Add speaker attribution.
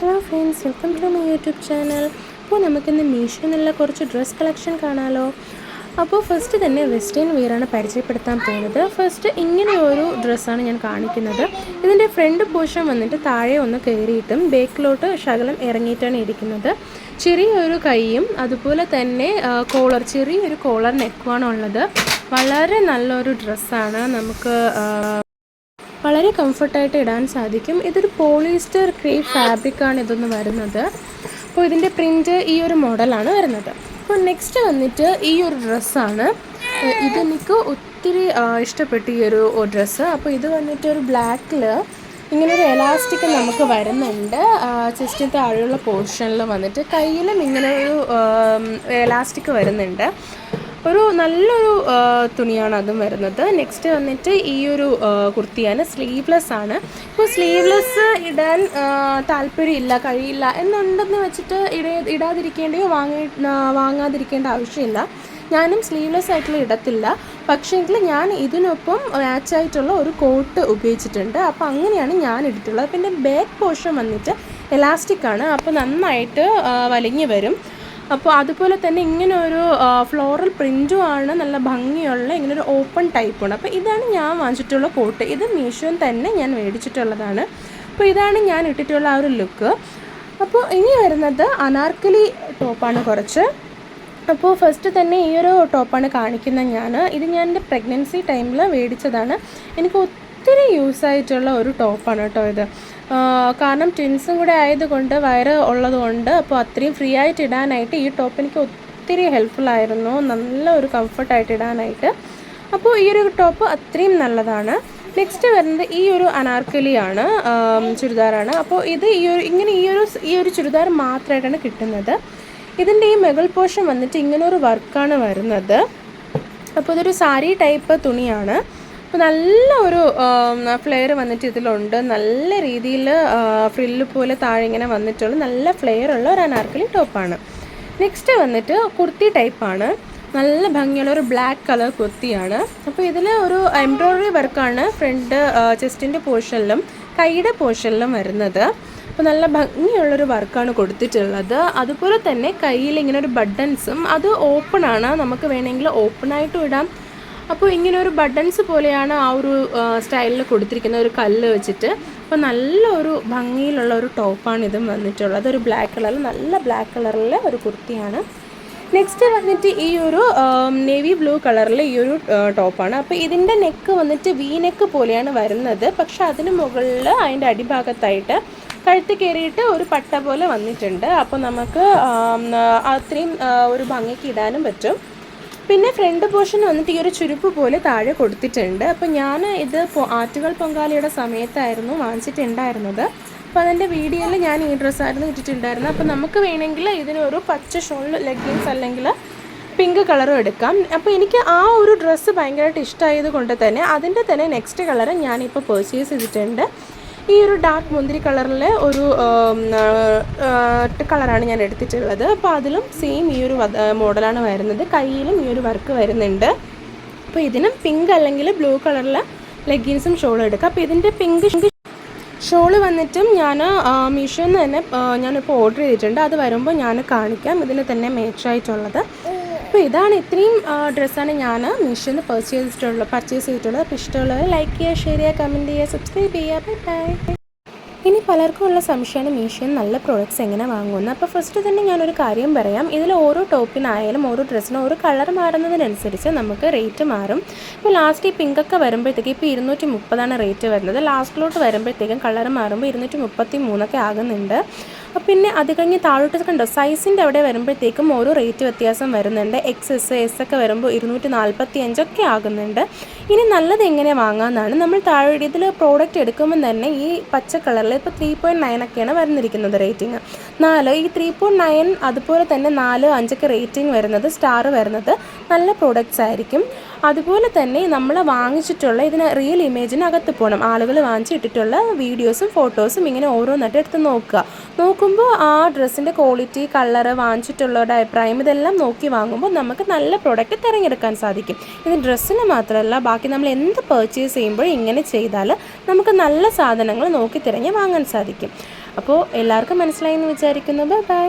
Speaker 1: Hello friends, welcome to my YouTube channel. അപ്പോൾ നമുക്കിന്ന് മീഷോന്നുള്ള കുറച്ച് ഡ്രസ്സ് കളക്ഷൻ കാണാമല്ലോ. അപ്പോൾ ഫസ്റ്റ് തന്നെ വെസ്റ്റേൺ വെയറാണ് പരിചയപ്പെടുത്താൻ പോകുന്നത്. ഫസ്റ്റ് ഇങ്ങനെ ഒരു ഡ്രസ്സാണ് ഞാൻ കാണിക്കുന്നത്. ഇതിൻ്റെ ഫ്രണ്ട് പോർഷൻ വന്നിട്ട് താഴെ ഒന്ന് കയറിയിട്ടും ബേക്കിലോട്ട് ശകലം ഇറങ്ങിയിട്ടാണ് ഇരിക്കുന്നത്. ചെറിയൊരു കൈയും അതുപോലെ തന്നെ ചെറിയൊരു കോളർ നെക്കുമാണ് ഉള്ളത്. വളരെ നല്ലൊരു ഡ്രസ്സാണ്. നമുക്ക് വളരെ കംഫർട്ടായിട്ട് ഇടാൻ സാധിക്കും. ഇതൊരു പോളിസ്റ്റർ ക്രേപ്പ് ഫാബ്രിക്കാണ് ഇതൊന്ന് വരുന്നത്. അപ്പോൾ ഇതിൻ്റെ പ്രിൻറ്റ് ഈ ഒരു മോഡലാണ് വരുന്നത്. അപ്പോൾ നെക്സ്റ്റ് വന്നിട്ട് ഈ ഒരു ഡ്രസ്സാണ്. ഇതെനിക്ക് ഒത്തിരി ഇഷ്ടപ്പെട്ടു ഈ ഒരു ഡ്രസ്സ്. അപ്പോൾ ഇത് വന്നിട്ട് ഒരു ബ്ലാക്കിൽ ഇങ്ങനൊരു എലാസ്റ്റിക് നമുക്ക് വരുന്നുണ്ട്. ചെസ്റ്റിന് താഴെയുള്ള പോർഷനിൽ വന്നിട്ട് കയ്യിലും ഇങ്ങനൊരു എലാസ്റ്റിക് വരുന്നുണ്ട്. ഒരു നല്ലൊരു തുണിയാണ് അതും വരുന്നത്. നെക്സ്റ്റ് വന്നിട്ട് ഈ ഒരു കുർത്തിയാണ്. സ്ലീവ്ലെസ് ആണ്. ഇപ്പോൾ സ്ലീവ്ലെസ് ഇടാൻ താല്പര്യമില്ല, കഴിയില്ല എന്നുണ്ടെന്ന് വെച്ചിട്ട് ഇടാതിരിക്കേണ്ടയോ വാങ്ങാതിരിക്കേണ്ട ആവശ്യമില്ല. ഞാനും സ്ലീവ്ലെസ് ആയിട്ടുള്ള ഇടത്തില്ല. പക്ഷേങ്കിൽ ഞാൻ ഇതിനൊപ്പം മാച്ചായിട്ടുള്ള ഒരു കോട്ട് ഉപയോഗിച്ചിട്ടുണ്ട്. അപ്പോൾ അങ്ങനെയാണ് ഞാൻ ഇട്ടിട്ടുള്ളത്. പിന്നെ ബാക്ക് പോർഷൻ വന്നിട്ട് എലാസ്റ്റിക് ആണ്. അപ്പോൾ നന്നായിട്ട് വലിഞ്ഞു വരും. അപ്പോൾ അതുപോലെ തന്നെ ഇങ്ങനെ ഒരു ഫ്ലോറൽ പ്രിൻറ്റും ആണ്. നല്ല ഭംഗിയുള്ള ഇങ്ങനൊരു ഓപ്പൺ ടൈപ്പാണ്. അപ്പോൾ ഇതാണ് ഞാൻ വാങ്ങിച്ചിട്ടുള്ള കോട്ട്. ഇത് മീഷോയിൽ തന്നെ ഞാൻ മേടിച്ചിട്ടുള്ളതാണ്. അപ്പോൾ ഇതാണ് ഞാൻ ഇട്ടിട്ടുള്ള ആ ഒരു ലുക്ക്. അപ്പോൾ ഇനി വരുന്നത് അനാർക്കലി ടോപ്പാണ് കുറച്ച്. അപ്പോൾ ഫസ്റ്റ് തന്നെ ഈ ഒരു ടോപ്പാണ് കാണിക്കുന്നത് ഞാൻ. ഇത് ഞാൻ എൻ്റെ പ്രഗ്നൻസി ടൈമിൽ മേടിച്ചതാണ്. എനിക്ക് ഒത്തിരി യൂസായിട്ടുള്ള ഒരു ടോപ്പാണ് കേട്ടോ ഇത്. കാരണം ട്വിൻസും കൂടെ ആയതുകൊണ്ട് വയറ് ഉള്ളതുകൊണ്ട് അപ്പോൾ അത്രയും ഫ്രീ ആയിട്ട് ഇടാനായിട്ട് ഈ ടോപ്പ് എനിക്ക് ഒത്തിരി ഹെൽപ്ഫുള്ളായിരുന്നു. നല്ല ഒരു കംഫർട്ടായിട്ട് ഇടാനായിട്ട്. അപ്പോൾ ഈ ഒരു ടോപ്പ് അത്രയും നല്ലതാണ്. നെക്സ്റ്റ് വരുന്നത് ഈ ഒരു അനാർക്കലിയാണ്, ചുരിദാറാണ്. അപ്പോൾ ഇത് ഈ ഒരു ചുരിദാർ മാത്രമായിട്ടാണ് കിട്ടുന്നത്. ഇതിൻ്റെ ഈ മുകൾ പോർഷൻ വന്നിട്ട് ഇങ്ങനൊരു വർക്കാണ് വരുന്നത്. അപ്പോൾ ഇതൊരു സാരി ടൈപ്പ് തുണിയാണ്. അപ്പോൾ നല്ല ഒരു ഫ്ലെയർ വന്നിട്ട് ഇതിലുണ്ട്. നല്ല രീതിയിൽ ഫ്രില്ല് പോലെ താഴെ ഇങ്ങനെ വന്നിട്ടുള്ള നല്ല ഫ്ലെയർ ഉള്ള ഒരു അനാർക്കലി ടോപ്പാണ്. നെക്സ്റ്റ് വന്നിട്ട് കുർത്തി ടൈപ്പാണ്. നല്ല ഭംഗിയുള്ള ഒരു ബ്ലാക്ക് കളർ കുർത്തിയാണ്. അപ്പോൾ ഇതിൽ ഒരു എംബ്രോയ്ഡറി വർക്കാണ് ഫ്രണ്ട് ചെസ്റ്റിൻ്റെ പോർഷനിലും കൈയുടെ പോർഷനിലും വരുന്നത്. അപ്പോൾ നല്ല ഭംഗിയുള്ളൊരു വർക്കാണ് കൊടുത്തിട്ടുള്ളത്. അതുപോലെ തന്നെ കയ്യിൽ ഇങ്ങനെ ഒരു ബട്ടൺസും അത് ഓപ്പണാണ്. നമുക്ക് വേണമെങ്കിൽ ഓപ്പണായിട്ടും ഇടാം. അപ്പോൾ ഇങ്ങനെ ഒരു ബട്ടൺസ് പോലെയാണ് ആ ഒരു സ്റ്റൈലിൽ കൊടുത്തിരിക്കുന്ന ഒരു കല്ല് വെച്ചിട്ട്. അപ്പോൾ നല്ലൊരു ഭംഗിയിലുള്ള ഒരു ടോപ്പാണ് ഇതും വന്നിട്ടുള്ളത്. ഒരു ബ്ലാക്ക് കളറിൽ, നല്ല ബ്ലാക്ക് കളറിലെ ഒരു കുർത്തിയാണ്. നെക്സ്റ്റ് വന്നിട്ട് ഈ ഒരു നേവി ബ്ലൂ കളറിൽ ഈ ഒരു ടോപ്പാണ്. അപ്പോൾ ഇതിൻ്റെ നെക്ക് വന്നിട്ട് വി നെക്ക് പോലെയാണ് വരുന്നത്. പക്ഷെ അതിന് മുകളിൽ അതിൻ്റെ അടിഭാഗത്തായിട്ട് കഴുത്ത് കയറിയിട്ട് ഒരു പട്ട പോലെ വന്നിട്ടുണ്ട്. അപ്പോൾ നമുക്ക് അത്രയും ഒരു ഭംഗിക്ക് ഇടാനും പറ്റും. പിന്നെ ഫ്രണ്ട് പോർഷൻ വന്നിട്ട് ഈ ഒരു ചുരുപ്പ് പോലെ താഴെ കൊടുത്തിട്ടുണ്ട്. അപ്പോൾ ഞാൻ ഇത് ആറ്റുകൾ പൊങ്കാലയുടെ സമയത്തായിരുന്നു വാങ്ങിച്ചിട്ടുണ്ടായിരുന്നത്. അപ്പോൾ അതിൻ്റെ വീഡിയോയിൽ ഞാൻ ഈ ഡ്രസ്സായിരുന്നു ഇട്ടിട്ടുണ്ടായിരുന്നത്. അപ്പോൾ നമുക്ക് വേണമെങ്കിൽ ഇതിനൊരു പച്ച ഷോൾ ലെഗിൻസ് അല്ലെങ്കിൽ പിങ്ക് കളറും എടുക്കാം. അപ്പോൾ എനിക്ക് ആ ഒരു ഡ്രസ്സ് ഭയങ്കരമായിട്ട് ഇഷ്ടമായത് കൊണ്ട് തന്നെ അതിൻ്റെ തന്നെ നെക്സ്റ്റ് കളർ ഞാനിപ്പോൾ പർച്ചേസ് ചെയ്തിട്ടുണ്ട്. ഈ ഒരു ഡാർക്ക് മുന്തിരി കളറിലെ ഒരു കളറാണ് ഞാൻ എടുത്തിട്ടുള്ളത്. അപ്പോൾ അതിലും സെയിം ഈ ഒരു മോഡലാണ് വരുന്നത്. കയ്യിലും ഈ ഒരു വർക്ക് വരുന്നുണ്ട്. അപ്പോൾ ഇതിനും പിങ്ക് അല്ലെങ്കിൽ ബ്ലൂ കളറിലെ ലെഗിൻസും ഷോളും എടുക്കാം. അപ്പോൾ ഇതിൻ്റെ പിങ്ക് ഷോള് വന്നിട്ടും ഞാൻ മീഷോയിൽ നിന്ന് തന്നെ ഞാനിപ്പോൾ ഓർഡർ ചെയ്തിട്ടുണ്ട്. അത് വരുമ്പോൾ ഞാൻ കാണിക്കാം ഇതിന് തന്നെ മാച്ചായിട്ടുള്ളത്. അപ്പോൾ ഇതാണ്, ഇത്രയും ഡ്രസ്സാണ് ഞാൻ മീഷോയിൽ നിന്ന് പർച്ചേസ് ചെയ്തിട്ടുള്ളത്. അപ്പോൾ ഇഷ്ടമുള്ളവർ ലൈക്ക് ചെയ്യുക, ഷെയർ ചെയ്യുക, കമൻറ്റ് ചെയ്യുക, സബ്സ്ക്രൈബ് ചെയ്യുക. ബൈ. ഇനി പലർക്കും ഉള്ള സംശയമാണ് മീഷോയിൽ നല്ല പ്രോഡക്റ്റ്സ് എങ്ങനെ വാങ്ങുമെന്ന്. അപ്പോൾ ഫസ്റ്റ് തന്നെ ഞാനൊരു കാര്യം പറയാം. ഇതിൽ ഓരോ ടോപ്പിനായാലും ഓരോ ഡ്രസ്സിനും ഓരോ കളർ മാറുന്നതിനനുസരിച്ച് നമുക്ക് റേറ്റ് മാറും. ഇപ്പോൾ ലാസ്റ്റ് ഈ പിങ്കൊക്കെ വരുമ്പോഴത്തേക്കും ഇപ്പോൾ 230 റേറ്റ് വരുന്നത്. ലാസ്റ്റിലോട്ട് വരുമ്പോഴത്തേക്കും കളർ മാറുമ്പോൾ 233 ആകുന്നുണ്ട്. പിന്നെ അത് കഴിഞ്ഞ് താഴോട്ട് കണ്ടോ സൈസിൻ്റെ അവിടെ വരുമ്പോഴത്തേക്കും ഓരോ റേറ്റ് വ്യത്യാസം വരുന്നുണ്ട്. XS S ഒക്കെ വരുമ്പോൾ 245 ആകുന്നുണ്ട്. ഇനി നല്ലത് എങ്ങനെ വാങ്ങാമെന്നാണ്. നമ്മൾ താഴെ ഇതിൽ പ്രോഡക്റ്റ് എടുക്കുമ്പോൾ തന്നെ ഈ പച്ച കളറിൽ ഇപ്പോൾ 3.9 വന്നിരിക്കുന്നത് റേറ്റിംഗ്. 4 ഈ 3.9 അതുപോലെ തന്നെ 4, 5 റേറ്റിംഗ് വരുന്നത്, സ്റ്റാർ വരുന്നത് നല്ല പ്രോഡക്റ്റ്സ് ആയിരിക്കും. അതുപോലെ തന്നെ നമ്മൾ വാങ്ങിച്ചിട്ടുള്ള ഇതിന് റിയൽ ഇമേജിനകത്ത് പോകണം. ആളുകൾ വാങ്ങിച്ചിട്ടിട്ടുള്ള വീഡിയോസും ഫോട്ടോസും ഇങ്ങനെ ഓരോന്നായിട്ട് എടുത്ത് നോക്കുമ്പോൾ ആ ഡ്രസ്സിൻ്റെ ക്വാളിറ്റി, കളറ്, വാങ്ങിച്ചിട്ടുള്ളവരുടെ അഭിപ്രായം ഇതെല്ലാം നോക്കി വാങ്ങുമ്പോൾ നമുക്ക് നല്ല പ്രോഡക്റ്റ് തിരഞ്ഞെടുക്കാൻ സാധിക്കും. ഇത് ഡ്രസ്സിന് മാത്രമല്ല ബാക്കി നമ്മൾ എന്ത് പർച്ചേസ് ചെയ്യുമ്പോഴും ഇങ്ങനെ ചെയ്താൽ നമുക്ക് നല്ല സാധനങ്ങൾ നോക്കി തിരഞ്ഞ് വാങ്ങാൻ സാധിക്കും. അപ്പോൾ എല്ലാവർക്കും മനസ്സിലായി എന്ന് വിചാരിക്കുന്നു. Bye bye.